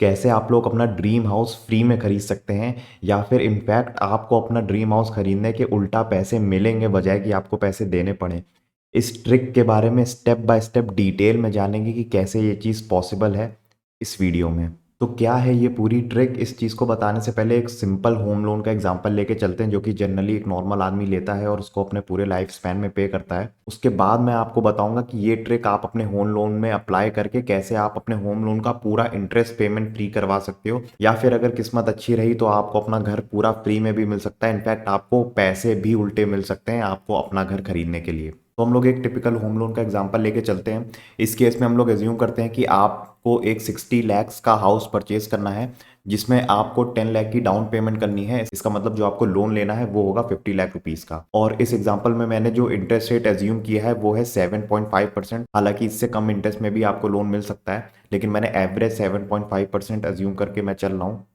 कैसे आप लोग अपना ड्रीम हाउस फ्री में खरीद सकते हैं या फिर इनफैक्ट आपको अपना ड्रीम हाउस खरीदने के उल्टा पैसे मिलेंगे बजाय कि आपको पैसे देने पड़े। इस ट्रिक के बारे में स्टेप बाय स्टेप डिटेल में जानेंगे कि कैसे ये चीज़ पॉसिबल है इस वीडियो में। तो क्या है ये पूरी ट्रिक, इस चीज़ को बताने से पहले एक सिंपल होम लोन का एग्जांपल लेके चलते हैं जो कि जनरली एक नॉर्मल आदमी लेता है और उसको अपने पूरे लाइफ स्पैन में पे करता है। उसके बाद मैं आपको बताऊंगा कि ये ट्रिक आप अपने होम लोन में अप्लाई करके कैसे आप अपने होम लोन का पूरा इंटरेस्ट पेमेंट फ्री करवा सकते हो, या फिर अगर किस्मत अच्छी रही तो आपको अपना घर पूरा फ्री में भी मिल सकता है। इनफैक्ट आपको पैसे भी उल्टे मिल सकते हैं आपको अपना घर खरीदने के लिए। तो हम लोग एक टिपिकल होम लोन का एग्जांपल लेके चलते हैं। इस केस में हम लोग एज्यूम करते हैं कि आपको एक 60 लैक्स का हाउस परचेज करना है जिसमें आपको 10 लाख की डाउन पेमेंट करनी है। इसका मतलब जो आपको लोन लेना है वो होगा 50 लाख रुपीस का। और इस एग्जांपल में मैंने जो इंटरेस्ट रेट एज्यूम किया है वो है 7.5%। हालांकि इससे कम इंटरेस्ट में भी आपको लोन मिल सकता है, लेकिन मैंने एवरेज 7.5% एज्यूम करके मैं चल रहा हूँ।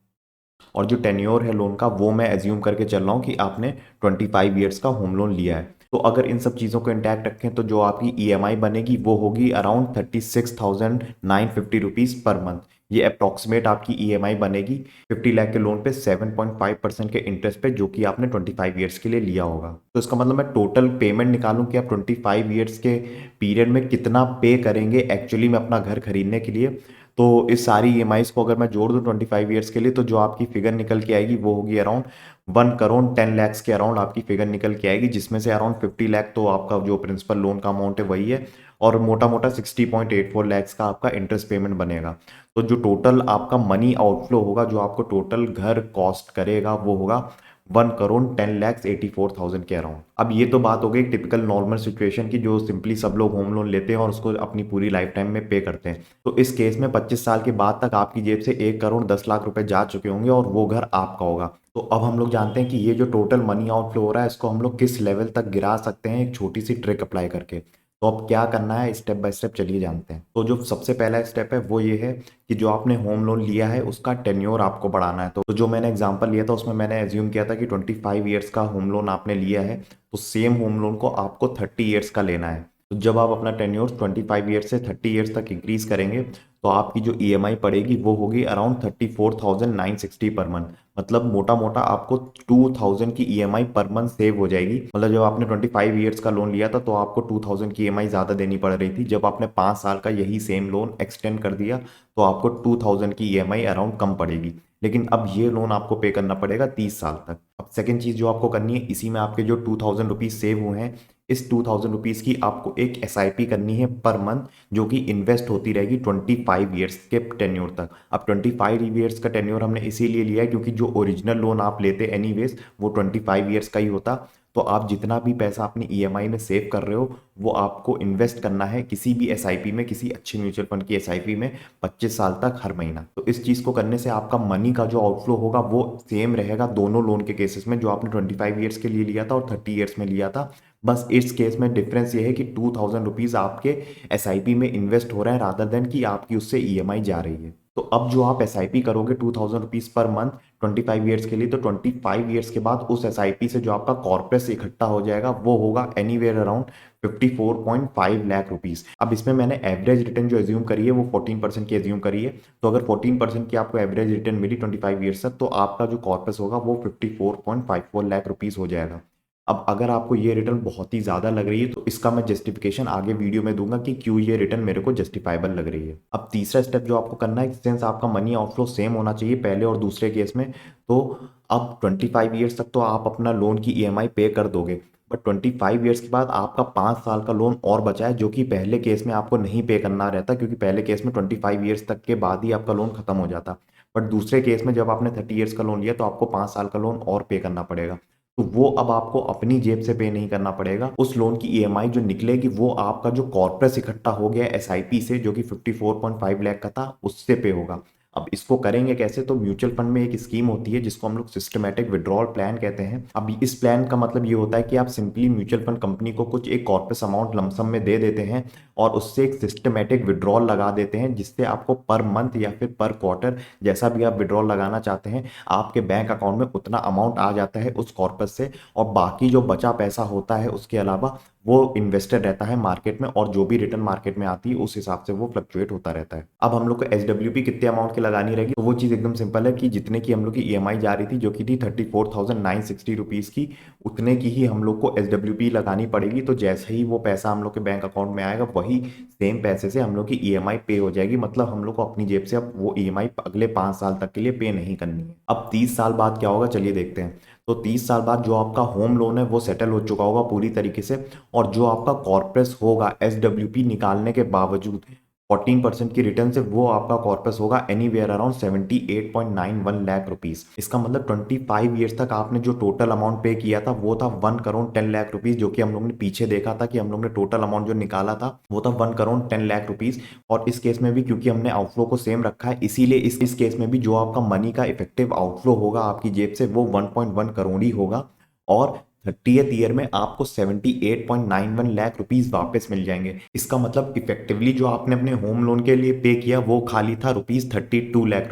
और जो टेन्योर है लोन का वो मैं एज्यूम करके चल रहा हूँ कि आपने 25 ईयर्स का होम लोन लिया है। तो अगर इन सब चीज़ों को इंटैक्ट रखें तो जो आपकी ईएमआई बनेगी वो होगी अराउंड 36,950 रुपीज़ पर मंथ। ये अप्रॉक्सीमेट आपकी ईएमआई बनेगी 50 लाख के लोन पे 7.5% के इंटरेस्ट पे, जो कि आपने 25 ईयर्स के लिए लिया होगा। तो इसका मतलब मैं टोटल पेमेंट निकालूं कि आप 25 ईयर्स के पीरियड में कितना पे करेंगे एक्चुअली में अपना घर खरीदने के लिए। तो इस सारी ईएमआईज को अगर मैं जोड़ दूं 25 ईयर्स के लिए तो जो आपकी फिगर निकल के आएगी वो होगी अराउंड 1 करोड़ 10 लाख के अराउंड आपकी फिगर निकल के आएगी, जिसमें से अराउंड 50 लाख तो आपका जो प्रिंसिपल लोन का अमाउंट है वही है, और मोटा मोटा 60.84 लैक्स का आपका इंटरेस्ट पेमेंट बनेगा। तो जो टोटल आपका मनी आउटफ्लो होगा, जो आपको टोटल घर कॉस्ट करेगा वो होगा 1 करोड़ 10 लाख 84,000 के अराउंड। अब ये तो बात हो गई टिपिकल नॉर्मल सिचुएशन की, जो सिंपली सब लोग होम लोन लेते हैं और उसको अपनी पूरी लाइफ टाइम में पे करते हैं। तो इस केस में 25 साल के बाद तक आपकी जेब से 1 करोड़ 10 लाख रुपए जा चुके होंगे और वो घर आपका होगा। तो अब हम लोग जानते हैं कि ये जो टोटल मनी आउटफ्लो हो रहा है इसको हम लोग किस लेवल तक गिरा सकते हैं एक छोटी सी ट्रिक अप्लाई करके। तो अब क्या करना है स्टेप बाय स्टेप चलिए जानते हैं। तो जो सबसे पहला स्टेप है वो ये है कि जो आपने होम लोन लिया है उसका टेन्योर आपको बढ़ाना है। तो जो मैंने एग्जांपल लिया था उसमें मैंने एज्यूम किया था कि 25 ईयर्स का होम लोन आपने लिया है, तो सेम होम लोन को आपको 30 ईयर्स का लेना है। तो जब आप अपना टेन्योर 25 ईयर्स से 30 ईयर्स तक इंक्रीज करेंगे तो आपकी जो ईएमआई पड़ेगी वो होगी अराउंड 34,960 पर मंथ। मतलब मोटा मोटा आपको 2,000 की ईएमआई पर मंथ सेव हो जाएगी। मतलब जब आपने 25 ईयर्स का लोन लिया था तो आपको 2,000 की ईएमआई ज़्यादा देनी पड़ रही थी। जब आपने 5 साल का यही सेम लोन एक्सटेंड कर दिया तो आपको 2,000 की ईएमआई अराउंड कम पड़ेगी। लेकिन अब ये लोन आपको पे करना पड़ेगा 30 साल तक। अब सेकेंड चीज़ जो आपको करनी है, इसी में आपके जो 2,000 रुपीज़ सेव हुए हैं, इस 2,000 रुपीज़ की आपको एक एसआईपी करनी है पर मंथ, जो कि इन्वेस्ट होती रहेगी 25 ईयर्स के टेन्योर तक। अब 25 ईयर्स का टेन्योर हमने इसीलिए लिया है क्योंकि जो ओरिजिनल लोन आप लेते एनीवेज वो 25 ईयर्स का ही होता। तो आप जितना भी पैसा अपनी ईएमआई में सेव कर रहे हो वो आपको इन्वेस्ट करना है किसी भी एसआईपी में, किसी अच्छी म्यूचुअल फंड की एसआईपी में 25 साल तक हर महीना। तो इस चीज़ को करने से आपका मनी का जो आउटफ्लो होगा वो सेम रहेगा दोनों लोन के केसेस में, जो आपने 25 ईयर्स के लिए लिया था और 30 ईयर्स में लिया था। बस इस केस में डिफरेंस ये है कि 2,000 रुपीज़ आपके एसआईपी में इन्वेस्ट हो रहे हैं रादर देन कि आपकी उससे ईएमआई जा रही है। तो अब जो आप एसआईपी करोगे 2,000 रुपीज़ पर मंथ 25 ईयर्स के लिए, तो 25 ईयर्स के बाद उस एसआईपी से जो आपका कॉर्पस इकट्ठा हो जाएगा वो होगा एनीवेयर अराउंड 54.5 लाख रुपीज़। अब इसमें मैंने एवरेज रिटर्न जो एज्यूम करी है वो 14% की एज्यूम करी है। तो अगर 14% की आपको एवरेज रिटर्न मिली 25 ईयर्स तक तो आपका जो कॉर्पस होगा वो 54.54 लाख रुपीज़ हो जाएगा। अब अगर आपको ये रिटर्न बहुत ही ज़्यादा लग रही है तो इसका मैं जस्टिफिकेशन आगे वीडियो में दूंगा कि क्यों ये रिटर्न मेरे को जस्टिफाइबल लग रही है। अब तीसरा स्टेप जो आपको करना है, सिंस आपका मनी आउटफ्लो सेम होना चाहिए पहले और दूसरे केस में, तो अब 25 ईयर्स तक तो आप अपना लोन की ईएमआई पे कर दोगे, बट 25 ईयर्स के बाद आपका 5 साल का लोन और बचा है जो कि पहले केस में आपको नहीं पे करना रहता, क्योंकि पहले केस में 25 ईयर्स तक के बाद ही आपका लोन खत्म हो जाता। बट दूसरे केस में जब आपने 30 ईयर्स का लोन लिया तो आपको 5 साल का लोन और पे करना पड़ेगा। तो वो अब आपको अपनी जेब से पे नहीं करना पड़ेगा, उस लोन की ईएमआई जो निकलेगी वो आपका जो कॉर्पस इकट्ठा हो गया एसआईपी से जो कि 54.5 लाख का था उससे पे होगा। अब इसको करेंगे कैसे, तो म्यूचुअल फंड में एक स्कीम होती है जिसको हम लोग सिस्टमैटिक विड्रॉल प्लान कहते हैं। अब इस प्लान का मतलब ये होता है कि आप सिंपली म्यूचुअल फंड कंपनी को कुछ एक कॉर्पस अमाउंट लमसम में दे देते हैं और उससे एक सिस्टमैटिक विड्रॉल लगा देते हैं, जिससे आपको पर मंथ या फिर पर क्वार्टर जैसा भी आप विड्रॉल लगाना चाहते हैं आपके बैंक अकाउंट में उतना अमाउंट आ जाता है उस कॉर्पस से, और बाकी जो बचा पैसा होता है उसके अलावा वो इन्वेस्टर रहता है मार्केट में, और जो भी रिटर्न मार्केट में आती है उस हिसाब से वो फ्लक्चुएट होता रहता है। अब हम लोग को एसडब्ल्यूपी कितने अमाउंट की लगानी रहेगी, तो वो चीज़ एकदम सिंपल है कि जितने की हम लोग की ईएमआई जा रही थी जो कि थी 34,960 रुपीज़ की, उतने की ही हम लोग को एसडब्ल्यूपी लगानी पड़ेगी। तो जैसे ही वो पैसा हम लोग के बैंक अकाउंट में आएगा वही सेम पैसे से हम लोग की ईएमआई पे हो जाएगी। मतलब हम लोग को अपनी जेब से अब वो ईएमआई अगले 5 साल तक के लिए पे नहीं करनी है। अब 30 साल बाद क्या होगा, चलिए देखते हैं। तो 30 साल बाद जो आपका होम लोन है वो सेटल हो चुका होगा पूरी तरीके से, और जो आपका कॉर्पस होगा एसडब्ल्यूपी निकालने के बावजूद 14% की रिटर्न से, वो आपका कॉर्पस होगा एनीवेयर अराउंड 78.91 लाख रुपीस। इसका मतलब 25 ईयर्स तक आपने जो टोटल अमाउंट पे किया था वो था 1 करोड़ 10 लाख रुपीस, जो कि हम लोग ने पीछे देखा था कि हम लोग ने टोटल अमाउंट जो निकाला था वो था 1 करोड़ 10 लाख रुपीस। और इस केस में भी क्योंकि हमने आउटफ्लो को सेम रखा है, इसीलिए इस केस में भी जो आपका मनी का इफेक्टिव आउटफ्लो होगा आपकी जेब से वो 1.1 करोड़ ही होगा, और 30th ईयर में आपको 78.91 लाख रुपीस वापस मिल जाएंगे। इसका मतलब इफेक्टिवली जो आपने अपने होम लोन के लिए पे किया वो खाली था ₹32 लाख।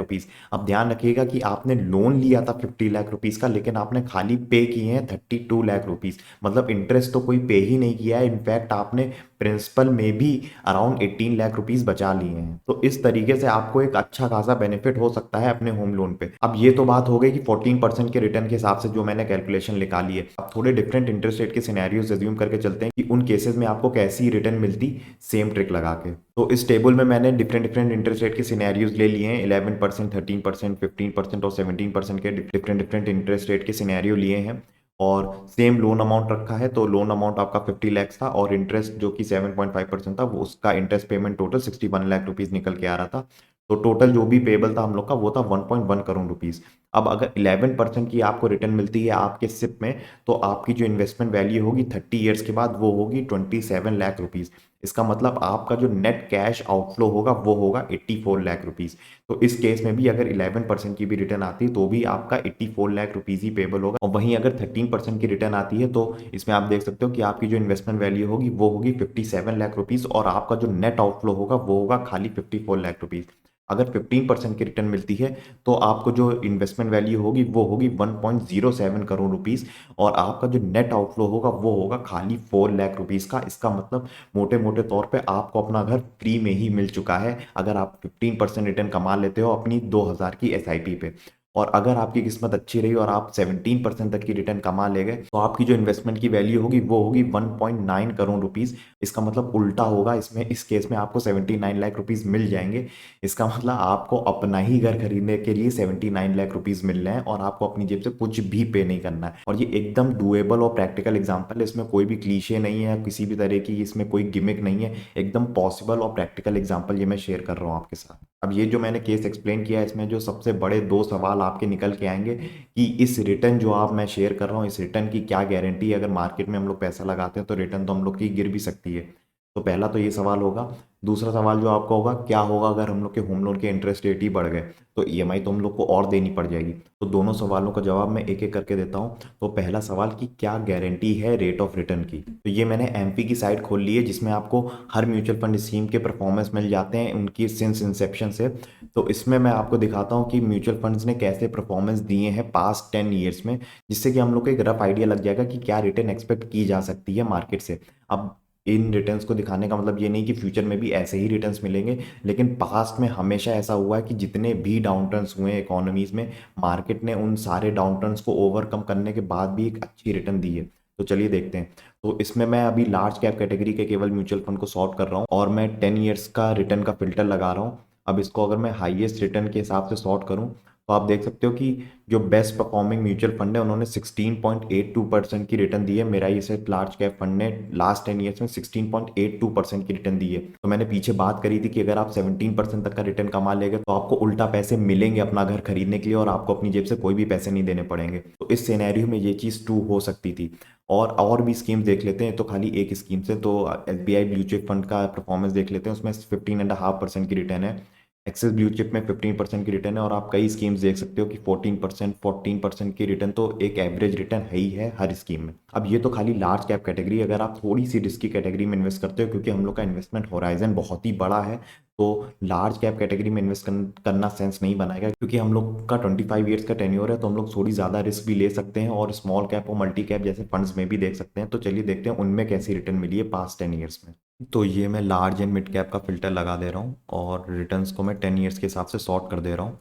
अब ध्यान रखिएगा कि आपने लोन लिया था 50 लाख रुपीस का, लेकिन आपने खाली पे किए हैं 32 लाख रुपीस। मतलब इंटरेस्ट तो कोई पे ही नहीं किया है, इनफैक्ट आपने प्रिंसिपल में भी अराउंड 18 लाख रुपीस बचा लिए हैं। तो इस तरीके से आपको एक अच्छा खासा बेनिफिट हो सकता है अपने होम लोन पे। अब ये तो बात हो गई कि 14% के रिटर्न के हिसाब से जो मैंने कैलकुलेशन निकाली है। अब थोड़े डिफरेंट इंटरेस्ट रेट के सिनेरियोज एज्यूम करके चलते हैं कि उन केसेस में आपको कैसी रिटर्न मिलती, सेम ट्रिक लगा के। तो इस टेबल में मैंने डिफरेंट डिफरेंट इंटरेस्ट रेट के सिनेरियोज ले लिए हैं। 11%, 13%, 15% और 17% के डिफरेंट डिफरेंट इंटरेस्ट रेट के सिनेरियो लिए हैं, और सेम लोन अमाउंट रखा है। तो लोन अमाउंट आपका 50 लाख था, और इंटरेस्ट जो कि 7.5% था, वो उसका interest payment total 61 lakh rupees निकल के आ रहा था। तो टोटल जो भी पेबल था हम लोग का वो था 1.1 करोड़ रुपीज। अब अगर 11% की आपको रिटर्न मिलती है आपके सिप में, तो आपकी जो इन्वेस्टमेंट वैल्यू होगी 30 ईयर्स के बाद वो होगी 27 लाख रुपीज। इसका मतलब आपका जो नेट कैश आउटफ्लो होगा वो होगा 84 लाख रुपीज। तो इस केस में भी अगर 11% की भी रिटर्न आती है तो भी आपका 84 लाख रुपीज ही पेबल होगा। और वहीं अगर 13% की रिटर्न आती है तो इसमें आप देख सकते हो कि आपकी जो इन्वेस्टमेंट वैल्यू होगी वो होगी 57 लाख रुपीज, और आपका जो नेट आउटफ्लो होगा वो होगा खाली 54 लाख रुपीज। अगर 15% की रिटर्न मिलती है तो आपको जो इन्वेस्टमेंट वैल्यू होगी वो होगी 1.07 करोड़ रुपीज, और आपका जो नेट आउटफ्लो होगा वो होगा खाली 4 लाख रुपीज का। इसका मतलब मोटे मोटे तौर पे आपको अपना घर फ्री में ही मिल चुका है अगर आप 15% रिटर्न कमा लेते हो अपनी 2000 की एसआईपी पे। और अगर आपकी किस्मत अच्छी रही और आप 17% तक की रिटर्न कमा ले गए तो आपकी जो इन्वेस्टमेंट की वैल्यू होगी वो होगी 1.9 करोड़ रुपीज। इसका मतलब उल्टा होगा, इसमें इस केस में आपको 79 लाख रुपीज मिल जाएंगे। इसका मतलब आपको अपना ही घर खरीदने के लिए 79 लाख रुपीज मिल रहे हैं, और आपको अपनी जेब से कुछ भी पे नहीं करना है। और ये एकदम डुएबल और प्रैक्टिकल एग्जाम्पल है, इसमें कोई भी क्लीशे नहीं है, किसी भी तरह की इसमें कोई गिमिक नहीं है। एकदम पॉसिबल और प्रैक्टिकल एग्जाम्पल ये मैं शेयर कर रहा हूँ आपके साथ। अब ये जो मैंने केस एक्सप्लेन किया है इसमें जो सबसे बड़े दो सवाल आपके निकल के आएंगे कि इस रिटर्न जो आप मैं शेयर कर रहा हूँ इस रिटर्न की क्या गारंटी है, अगर मार्केट में हम लोग पैसा लगाते हैं तो रिटर्न तो हम लोग की गिर भी सकती है। तो पहला तो ये सवाल होगा। दूसरा सवाल जो आपका होगा, क्या होगा अगर हम लोग के होम लोन के इंटरेस्ट रेट ही बढ़ गए, तो ईएमआई तो हम लोग को और देनी पड़ जाएगी। तो दोनों सवालों का जवाब मैं एक एक करके देता हूँ। तो पहला सवाल कि क्या गारंटी है रेट ऑफ रिटर्न की, तो ये मैंने एमपी की साइट खोल ली है जिसमें आपको हर म्यूचुअल फंड स्कीम के परफॉर्मेंस मिल जाते हैं उनकी सिंस इंसेप्शन से। तो इसमें मैं आपको दिखाता हूँ कि म्यूचुअल फंड्स ने कैसे परफॉर्मेंस दिए हैं पास्ट 10 ईयर्स में, जिससे कि हम लोग को एक रफ आइडिया लग जाएगा कि क्या रिटर्न एक्सपेक्ट की जा सकती है मार्केट से। अब इन रिटर्न्स को दिखाने का मतलब ये नहीं कि फ्यूचर में भी ऐसे ही रिटर्न्स मिलेंगे, लेकिन पास्ट में हमेशा ऐसा हुआ है कि जितने भी डाउन टर्न्स हुए इकोनॉमीज में, मार्केट ने उन सारे डाउन टर्न्स को ओवरकम करने के बाद भी एक अच्छी रिटर्न दी है। तो चलिए देखते हैं। तो इसमें मैं अभी लार्ज कैप कैटेगरी के केवल म्यूचुअल फंड को सॉर्ट कर रहा हूँ, और मैं 10 ईयर्स का रिटर्न का फिल्टर लगा रहा हूँ। अब इसको अगर मैं हाईएस्ट रिटर्न के हिसाब से सॉर्ट करूँ तो आप देख सकते हो कि जो बेस्ट परफॉर्मिंग म्यूचुअल फंड है उन्होंने 16.82% की रिटर्न दी है। मेरा ये सेट लार्ज कैप फंड ने लास्ट 10 ईयर्स में 16.82% की रिटर्न दी है। तो मैंने पीछे बात करी थी कि अगर आप 17% तक का रिटर्न कमा लेंगे तो आपको उल्टा पैसे मिलेंगे अपना घर खरीदने के लिए, और आपको अपनी जेब से कोई भी पैसे नहीं देने पड़ेंगे। तो इस सिनेरियो में ये चीज़ ट्रू हो सकती थी। और भी स्कीम्स देख लेते हैं, तो खाली एक स्कीम से तो एसबीआई ब्लू चिप फंड का परफॉर्मेंस देख लेते हैं, उसमें 15.5% की रिटर्न है। एक्सिस ब्लू चिप में 15% की रिटर्न है और आप कई स्कीम्स देख सकते हो कि 14% 14% की रिटर्न तो एक एवरेज रिटर्न है ही है हर स्कीम में। अब ये तो खाली लार्ज कैप कैटेगरी, अगर आप थोड़ी सी रिस्की कैटेगरी में इन्वेस्ट करते हो, क्योंकि हम लोग का इन्वेस्टमेंट होराइजन बहुत ही बड़ा है, तो लार्ज कैप कैटेगरी में इन्वेस्ट करना सेंस नहीं बनाएगा, क्योंकि हम लोग का 25 ईयर्स का टेन्योर है, तो हम लोग थोड़ी ज़्यादा रिस्क भी ले सकते हैं और स्मॉल कैप और मल्टी कैप जैसे फंड्स में भी देख सकते हैं। तो चलिए देखते हैं उनमें कैसी रिटर्न मिली है पास्ट 10 ईयर्स में। तो ये मैं लार्ज एंड मिड कैप का फ़िल्टर लगा दे रहा हूँ और रिटर्न्स को मैं 10 ईयर्स के हिसाब से सॉर्ट कर दे रहा हूँ।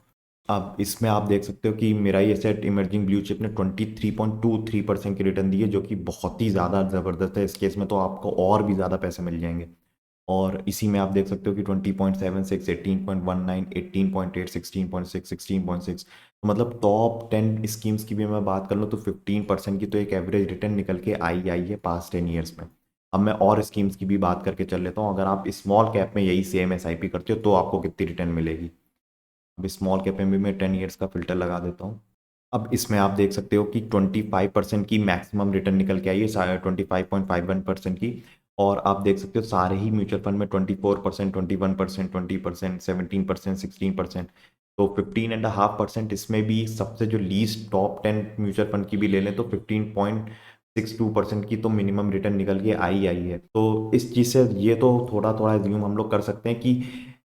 अब इसमें आप देख सकते हो कि Mirae asset emerging blue chip ने 23.23% की रिटर्न दी है, जो कि बहुत ही ज़्यादा ज़बरदस्त है। इस केस में तो आपको और भी ज़्यादा पैसे मिल जाएंगे। और इसी में आप देख सकते हो कि 20.76, 18.19, 18.8, 16.6, 16.6, तो मतलब टॉप 10 स्कीम्स की भी मैं बात कर लूँ तो 15% की तो एक एवरेज रिटर्न निकल के आई है पास्ट 10 ईयर्स में। अब मैं और स्कीम्स की भी बात करके चल लेता हूँ। अगर आप स्मॉल कैप में यही सेम एसआईपी करते हो तो आपको कितनी रिटर्न मिलेगी। अब स्मॉल कैप में भी मैं 10 ईयर्स का फिल्टर लगा देता हूँ। अब इसमें आप देख सकते हो कि 25% की मैक्सिमम रिटर्न निकल के आई है, 25.51% की। और आप देख सकते हो सारे ही म्यूचुअल फंड में 24%, 21%, 20%, 17%, 16%, तो 15.5%। इसमें भी सबसे जो लीस्ट टॉप 10 म्यूचुअल फंड की भी ले लें तो 15.62% की तो मिनिमम रिटर्न निकल के आई है। तो इस चीज़ से ये तो थोड़ा थोड़ा एज्यूम हम लोग कर सकते हैं कि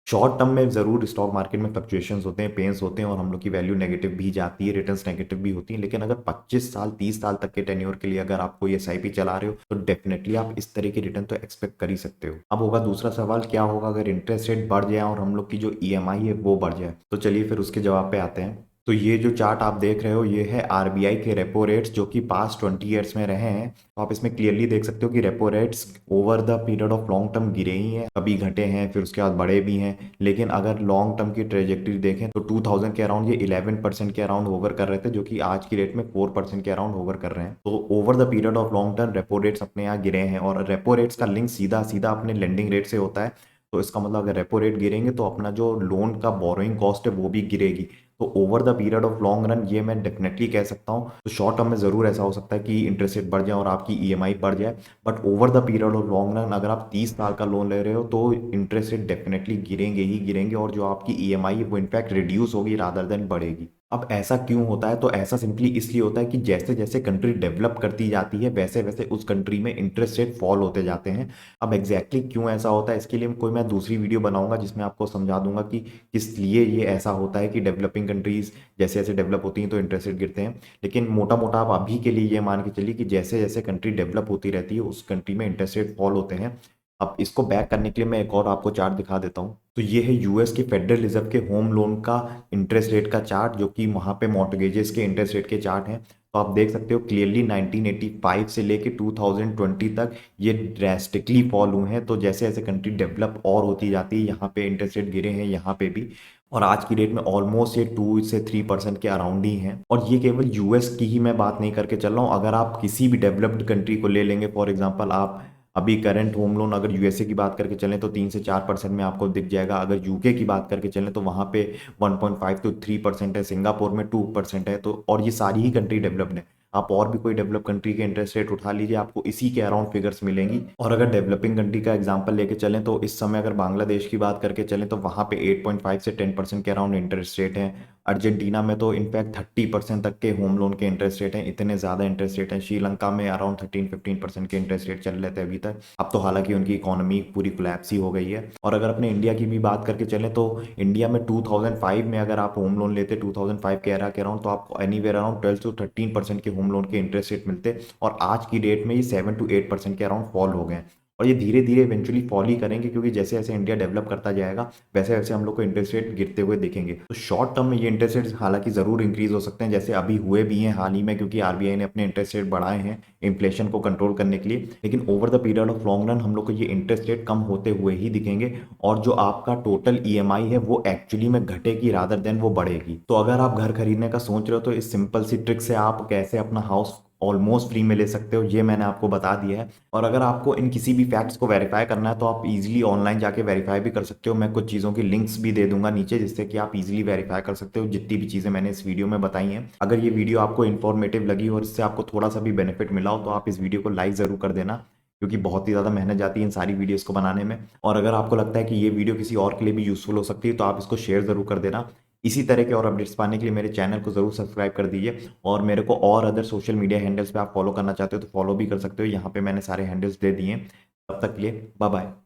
शॉर्ट टर्म में ज़रूर स्टॉक मार्केट में फ्लक्चुएशंस होते हैं, पेन्स होते हैं और हम लोग की वैल्यू नेगेटिव भी जाती है, रिटर्न्स नेगेटिव भी होती हैं। लेकिन अगर 25 साल 30 साल तक के टेन्योर के लिए अगर आप कोई एसआईपी चला रहे हो तो डेफिनेटली आप इस तरह की रिटर्न तो एक्सपेक्ट कर ही सकते हो। अब होगा दूसरा सवाल, क्या होगा अगर इंटरेस्ट रेट बढ़ जाए और हम लोग की जो ईएमआई है वो बढ़ जाए। तो चलिए फिर उसके जवाब पे आते हैं। तो ये जो चार्ट आप देख रहे हो ये है आरबीआई के रेपो रेट्स जो कि पास्ट 20 ईयर्स में रहे हैं। तो आप इसमें क्लियरली देख सकते हो कि repo rates over the period of long term गिरे ही हैं, कभी घटे हैं फिर उसके बाद बढ़े भी हैं। लेकिन अगर लॉन्ग टर्म की ट्रेजेक्टरी देखें तो 2000 के अराउंड ये 11% के अराउंड होवर कर रहे थे, जो कि आज की रेट में 4% के अराउंड होवर कर रहे हैं। तो over the period of long term repo rates अपने यहाँ गिरे हैं और रेपो रेट्स का लिंक सीधा सीधा अपने लेंडिंग रेट से होता है। तो इसका मतलब अगर रेपो रेट गिरेंगे तो अपना जो लोन का बोरोइंग कॉस्ट है वो भी गिरेगी। तो over the period of long run ये मैं डेफिनेटली कह सकता हूँ। तो शॉर्ट टर्म में ज़रूर ऐसा हो सकता है कि इंटरेस्ट रेट बढ़ जाए और आपकी ईएमआई बढ़ जाए, but over the period of long run अगर आप 30 साल का लोन ले रहे हो तो इंटरेस्ट रेट डेफिनेटली गिरेंगे ही गिरेंगे और जो आपकी ईएमआई है वो इनफैक्ट रिड्यूस होगी रादर देन बढ़ेगी। अब ऐसा क्यों होता है? तो ऐसा सिंपली इसलिए होता है कि जैसे जैसे कंट्री डेवलप करती जाती है वैसे वैसे उस कंट्री में इंटरेस्ट रेट फॉल होते जाते हैं। अब एग्जैक्टली क्यों ऐसा होता है इसके लिए कोई मैं दूसरी वीडियो बनाऊंगा जिसमें आपको समझा दूंगा कि किस लिए ये ऐसा होता है कि डेवलपिंग कंट्रीज जैसे जैसे डेवलप होती हैं तो इंटरेस्ट रेट गिरते हैं। लेकिन मोटा मोटा आप अभी के लिए ये मान के चलिए कि जैसे जैसे कंट्री डेवलप होती रहती है उस कंट्री में इंटरेस्ट रेट फॉल होते हैं। अब इसको बैक करने के लिए मैं एक और आपको चार्ट दिखा देता हूँ। तो ये है यूएस के फेडरल रिजर्व के होम लोन का इंटरेस्ट रेट का चार्ट, जो कि वहाँ पे मॉर्टगेजेस के इंटरेस्ट रेट के चार्ट हैं। तो आप देख सकते हो क्लियरली 1985 से लेके 2020 तक ये ड्रेस्टिकली फॉल हुए हैं। तो जैसे जैसे कंट्री डेवलप और होती जाती है यहाँ पे इंटरेस्ट रेट गिरे हैं यहाँ पे भी, और आज की डेट में ऑलमोस्ट ये 2 से 3% के अराउंड ही हैं। और ये केवल यूएस की ही मैं बात नहीं करके चल रहा हूँ, अगर आप किसी भी डेवलप्ड कंट्री को ले लेंगे, फॉर एग्जांपल आप अभी करंट होम लोन अगर यूएसए की बात करके चलें तो 3 से 4% में आपको दिख जाएगा। अगर यूके की बात करके चलें तो वहाँ पे 1.5 to 3% है, सिंगापुर में 2% है। तो और ये सारी ही कंट्री डेवलप्ड है। आप और भी कोई डेवलप कंट्री के इंटरेस्ट रेट उठा लीजिए आपको इसी के अराउंड फिगर्स मिलेंगी। और अगर डेवलपिंग कंट्री का एग्जांपल लेके चलें तो इस समय अगर बांग्लादेश की बात करके चलें तो वहाँ पे 8.5 से 10% के अराउंड इंटरेस्ट रेट है। अर्जेंटीना में तो इनफैक्ट 30% तक के होम लोन के इंटरेस्ट रेट हैं, इतने ज़्यादा इंटरेस्ट रेट हैं। श्रीलंका में अराउंड 13-15% के इंटरेस्ट रेट चल रहे थे अभी तक। अब तो हालांकि उनकी इकोनॉमी पूरी कोलैप्स ही हो गई है। और अगर अपने इंडिया की भी बात करके चलें तो इंडिया में 2005 में अगर आप होम लोन लेते 2005 के एरा के अराउंड तो आपको एनीवेयर अराउंड 12 से 13% के होम लोन के इंटरेस्ट रेट मिलते। और आज की डेट में ये 7 to 8% के अराउंड फॉल हो गए हैं। और ये धीरे धीरे इवेंचुअली फॉल ही करेंगे, क्योंकि जैसे जैसे इंडिया डेवलप करता जाएगा वैसे वैसे हम लोग को इंटरेस्ट रेट गिरते हुए दिखेंगे। तो शॉर्ट टर्म में ये इंटरेस्ट रेट हालांकि ज़रूर इंक्रीज हो सकते हैं, जैसे अभी हुए भी हैं हाल ही में, क्योंकि आरबीआई ने अपने इंटरेस्ट रेट बढ़ाए हैं इन्फ्लेशन को कंट्रोल करने के लिए। लेकिन over the period of long run हम लोग को ये इंटरेस्ट रेट कम होते हुए ही दिखेंगे और जो आपका टोटल ईएमआई है वो एक्चुअली में घटेगी रादर देन वो बढ़ेगी। तो अगर आप घर खरीदने का सोच रहे हो तो इस सिंपल सी ट्रिक से आप कैसे अपना हाउस ऑलमोस्ट फ्री में ले सकते हो ये मैंने आपको बता दिया है। और अगर आपको इन किसी भी फैक्ट्स को वेरीफाई करना है तो आप इजीली ऑनलाइन जाके वेरीफाई भी कर सकते हो। मैं कुछ चीज़ों की लिंक्स भी दे दूंगा नीचे जिससे कि आप इजीली वेरीफाई कर सकते हो जितनी भी चीज़ें मैंने इस वीडियो में बताई हैं। अगर ये वीडियो आपको इन्फॉर्मेटिव लगी और इससे आपको थोड़ा सा भी बेनिफिट मिला हो तो आप इस वीडियो को लाइक ज़रूर कर देना। क्योंकि बहुत ही ज़्यादा मेहनत जाती है इन सारी वीडियोज़ को बनाने में। और अगर आपको लगता है कि ये वीडियो किसी और के लिए भी यूज़फुल हो सकती है तो आप इसको शेयर ज़रूर कर देना। इसी तरह के और अपडेट्स पाने के लिए मेरे चैनल को ज़रूर सब्सक्राइब कर दीजिए, और मेरे को और अदर सोशल मीडिया हैंडल्स पे आप फॉलो करना चाहते हो तो फॉलो भी कर सकते हो, यहाँ पे मैंने सारे हैंडल्स दे दिए हैं। तब तक के लिए बाय बाय।